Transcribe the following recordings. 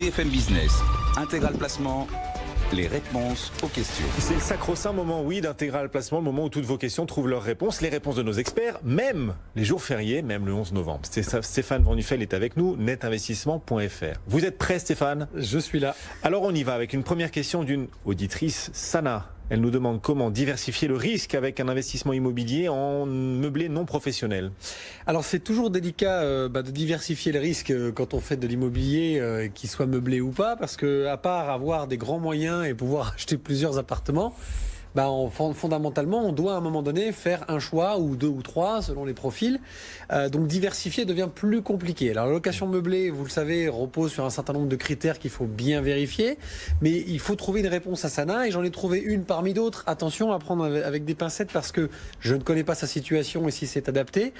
BFM Business, Intégral Placement, les réponses aux questions. C'est le sacro-saint moment, oui, d'Intégral Placement, le moment où toutes vos questions trouvent leurs réponses, les réponses de nos experts, même les jours fériés, même le 11 novembre. Stéphane Van Nuffel est avec nous, netinvestissement.fr. Vous êtes prêt, Stéphane ? Je suis là. Alors on y va avec une première question d'une auditrice, Sana. Elle nous demande comment diversifier le risque avec un investissement immobilier en meublé non professionnel. Alors c'est toujours délicat de diversifier le risque quand on fait de l'immobilier, qu'il soit meublé ou pas, parce que à part avoir des grands moyens et pouvoir acheter plusieurs appartements, fondamentalement, on doit à un moment donné faire un choix ou deux ou trois selon les profils. Donc diversifier devient plus compliqué. Alors la location meublée, vous le savez, repose sur un certain nombre de critères qu'il faut bien vérifier, mais il faut trouver une réponse à Sana et j'en ai trouvé une parmi d'autres. Attention à prendre avec des pincettes parce que je ne connais pas sa situation et si c'est adapté.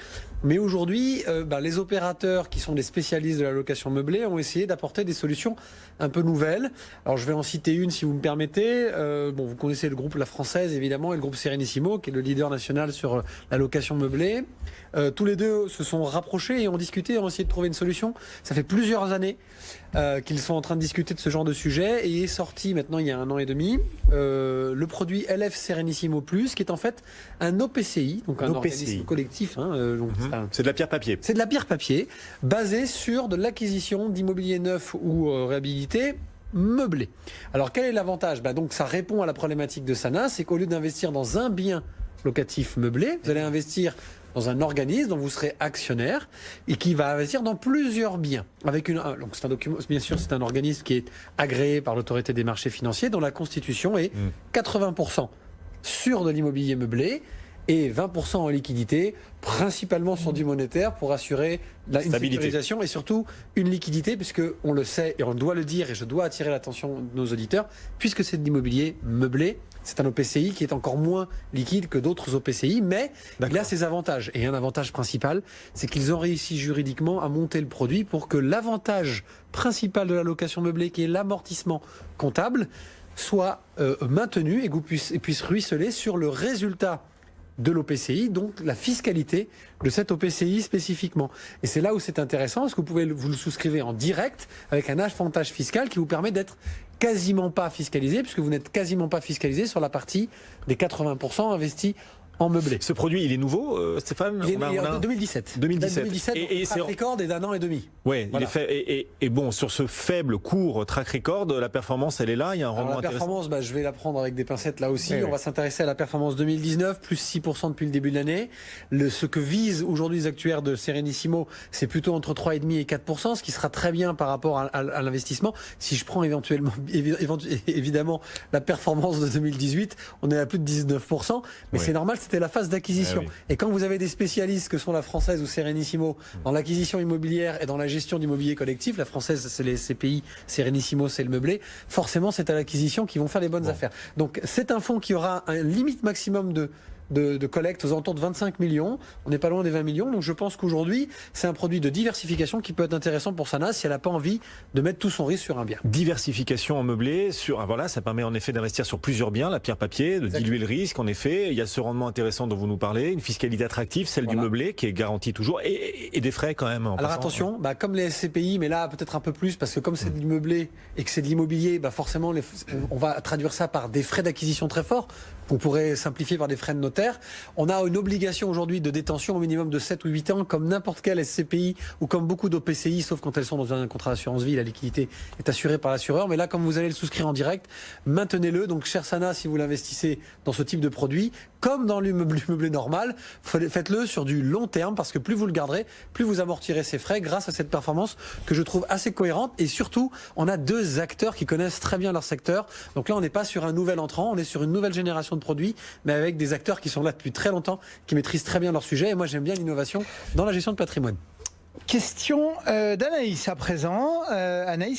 Mais aujourd'hui, les opérateurs qui sont des spécialistes de la location meublée ont essayé d'apporter des solutions un peu nouvelles. Alors je vais en citer une si vous me permettez. Vous connaissez le groupe La Française évidemment et le groupe Serenissimo qui est le leader national sur la location meublée. Tous les deux se sont rapprochés et ont discuté et ont essayé de trouver une solution. Ça fait plusieurs années qu'ils sont en train de discuter de ce genre de sujet et est sorti maintenant il y a 1 an et demi le produit LF Serenissimo Plus qui est en fait un OPCI, donc un organisme collectif. C'est de la pierre papier. C'est de la pierre papier basé sur de l'acquisition d'immobilier neuf ou réhabilité meublé. Alors quel est l'avantage ? Donc ça répond à la problématique de Sana, c'est qu'au lieu d'investir dans un bien locatif meublé, vous allez investir dans un organisme dont vous serez actionnaire et qui va investir dans plusieurs biens. Donc c'est un document, bien sûr, c'est un organisme qui est agréé par l'autorité des marchés financiers dont la constitution est 80% sur de l'immobilier meublé et 20% en liquidité, principalement sur du monétaire pour assurer une sécurisation et surtout une liquidité, puisque on le sait et on doit le dire et je dois attirer l'attention de nos auditeurs, puisque c'est de l'immobilier meublé, c'est un OPCI qui est encore moins liquide que d'autres OPCI, mais il a ses avantages. Et un avantage principal, c'est qu'ils ont réussi juridiquement à monter le produit pour que l'avantage principal de la location meublée, qui est l'amortissement comptable, soit maintenu et que puisse ruisseler sur le résultat de l'OPCI, donc la fiscalité de cet OPCI spécifiquement. Et c'est là où c'est intéressant, parce que vous le souscrivez en direct avec un avantage fiscal qui vous permet d'être quasiment pas fiscalisé, puisque vous n'êtes quasiment pas fiscalisé sur la partie des 80% investis en meublé. Ce produit, il est nouveau, Stéphane ? Il est en 2017. 2017. Et track record est d'1 an et demi. Oui, voilà. Il est fait. Et bon, sur ce faible cours track record, la performance, elle est là. Il y a un rendement intéressant. La performance, je vais la prendre avec des pincettes là aussi. Oui, On va s'intéresser à la performance 2019, plus 6% depuis le début de l'année. Ce que visent aujourd'hui les actuaires de Serenissimo, c'est plutôt entre 3,5 et 4%, ce qui sera très bien par rapport à l'investissement. Si je prends évidemment la performance de 2018, on est à plus de 19%, mais c'est normal. C'était la phase d'acquisition. Et quand vous avez des spécialistes que sont la Française ou Serenissimo dans l'acquisition immobilière et dans la gestion d'immobilier collectif, la Française c'est les CPI, Serenissimo c'est le meublé, forcément c'est à l'acquisition qu'ils vont faire les bonnes affaires. Donc c'est un fonds qui aura un limite maximum de collecte aux alentours de 25 millions. On n'est pas loin des 20 millions. Donc je pense qu'aujourd'hui, c'est un produit de diversification qui peut être intéressant pour Sana si elle n'a pas envie de mettre tout son risque sur un bien. Diversification en meublé, ça permet en effet d'investir sur plusieurs biens, la pierre papier, de diluer le risque. En effet, il y a ce rendement intéressant dont vous nous parlez, une fiscalité attractive, celle du meublé qui est garantie toujours et des frais quand même. Alors attention, comme les SCPI, mais là peut-être un peu plus parce que comme c'est du meublé et que c'est de l'immobilier, forcément on va traduire ça par des frais d'acquisition très forts. On pourrait simplifier par des frais de notaire. On a une obligation aujourd'hui de détention au minimum de 7 ou 8 ans, comme n'importe quel SCPI ou comme beaucoup d'OPCI, sauf quand elles sont dans un contrat d'assurance vie, la liquidité est assurée par l'assureur. Mais là, comme vous allez le souscrire en direct, maintenez-le. Donc, cher Sana, si vous l'investissez dans ce type de produit, comme dans l'immobilier normal, faites-le sur du long terme, parce que plus vous le garderez, plus vous amortirez ces frais grâce à cette performance que je trouve assez cohérente. Et surtout, on a 2 acteurs qui connaissent très bien leur secteur. Donc là, on n'est pas sur un nouvel entrant, on est sur une nouvelle génération de produits, mais avec des acteurs qui sont là depuis très longtemps, qui maîtrisent très bien leur sujet. Et moi, j'aime bien l'innovation dans la gestion de patrimoine. Question d'Anaïs à présent. Anaïs